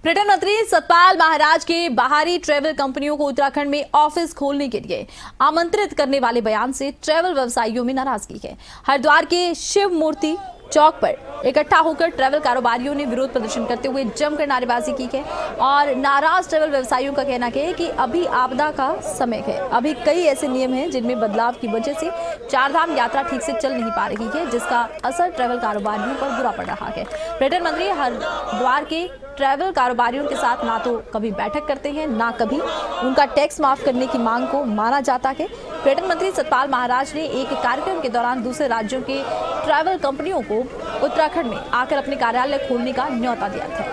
पर्यटन मंत्री सतपाल महाराज के बाहरी ट्रैवल कंपनियों को उत्तराखंड में ऑफिस खोलने के लिए आमंत्रित करने वाले बयान से ट्रैवल व्यवसायियों में नाराजगी है। हरिद्वार के शिव मूर्ति चौक पर इकट्ठा होकर ट्रैवल कारोबारियों ने विरोध प्रदर्शन करते हुए जमकर नारेबाजी की है और नाराज ट्रैवल व्यवसायियों का कहना है कि अभी आपदा का समय है। अभी कई ऐसे नियम हैं जिनमें बदलाव की वजह से चारधाम यात्रा ठीक से चल नहीं पा रही है, जिसका असर ट्रैवल कारोबारियों पर बुरा पड़ रहा है। पर्यटन मंत्री हरिद्वार के ट्रैवल कारोबारियों के साथ ना तो कभी बैठक करते हैं, ना कभी उनका टैक्स माफ करने की मांग को माना जाता है। पर्यटन मंत्री सतपाल महाराज ने एक कार्यक्रम के दौरान दूसरे राज्यों के ट्रैवल कंपनियों को उत्तराखंड में आकर अपने कार्यालय खोलने का न्योता दिया था।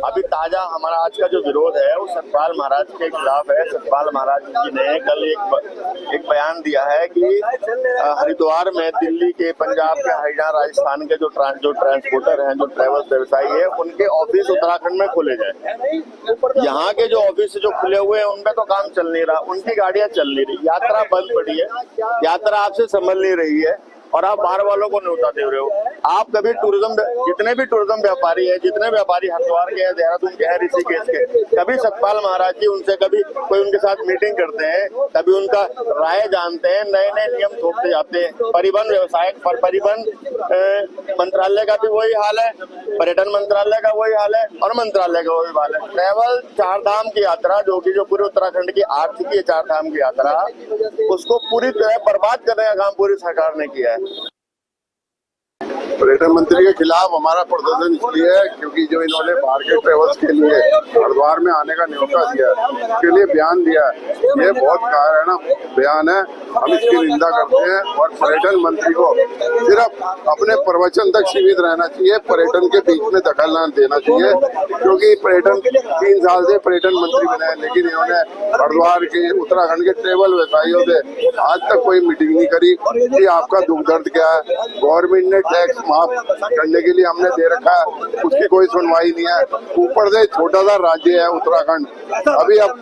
अभी ताजा हमारा आज का जो विरोध है वो सतपाल महाराज के खिलाफ है। सतपाल महाराज जी ने कल एक बयान दिया है कि हरिद्वार में दिल्ली के, पंजाब के, हरियाणा, राजस्थान के जो ट्रांसपोर्टर हैं, जो ट्रैवल व्यवसायी है, उनके ऑफिस उत्तराखंड में खोले जाए। यहाँ के जो ऑफिस जो खुले हुए हैं उनमें तो काम चल नहीं रहा, उनकी गाड़ियां चल नहीं रही, यात्रा बंद पड़ी है, यात्रा आपसे संभल नहीं रही है और आप बाहर वालों को न्योता दे रहे हो। आप कभी जितने भी टूरिज्म व्यापारी है, जितने व्यापारी हरिद्वार के हैं, देहरादून के हैं, ऋषिकेश के, कभी सतपाल महाराज जी उनसे कभी कोई उनके साथ मीटिंग करते हैं, कभी उनका राय जानते हैं, नए नए नियम थोपते जाते हैं। परिवहन व्यवसाय पर परिवहन मंत्रालय का भी वही हाल है, पर्यटन मंत्रालय का वही हाल है और मंत्रालय का वही हाल है। ट्रैवल चारधाम की यात्रा जो पूरे उत्तराखंड की आर्थिक चारधाम की यात्रा, उसको पूरी तरह बर्बाद करने का काम पूरी सरकार ने किया है। पर्यटन मंत्री के खिलाफ हमारा प्रदर्शन इसलिए है क्योंकि जो इन्होंने बाहर के ट्रेवल्स के लिए हरिद्वार में आने का न्योता दिया है, उसके लिए बयान दिया है, ये बहुत कायराना बयान है। हम इसकी निंदा करते हैं और पर्यटन मंत्री को सिर्फ अपने प्रवचन तक सीमित रहना चाहिए, पर्यटन के बीच में दखल न देना चाहिए, क्योंकि पर्यटन 3 साल से पर्यटन मंत्री बने हैं, लेकिन इन्होंने हरिद्वार के, उत्तराखंड के ट्रेवल व्यवसायियों से आज तक कोई मीटिंग नहीं करी कि आपका दुख दर्द क्या है। गवर्नमेंट ने टैक्स माफ करने के लिए हमने दे रखा है, उसकी कोई सुनवाई नहीं है। ऊपर से छोटा सा राज्य है उत्तराखंड, अभी अब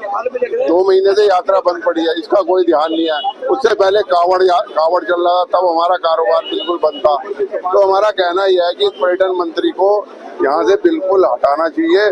2 महीने से यात्रा बंद पड़ी है, इसका कोई ध्यान नहीं है। उससे पहले कावड़ चल रहा था, तब हमारा कारोबार बिल्कुल बंद था। तो हमारा कहना यह है कि पर्यटन मंत्री को यहाँ से बिल्कुल हटाना चाहिए।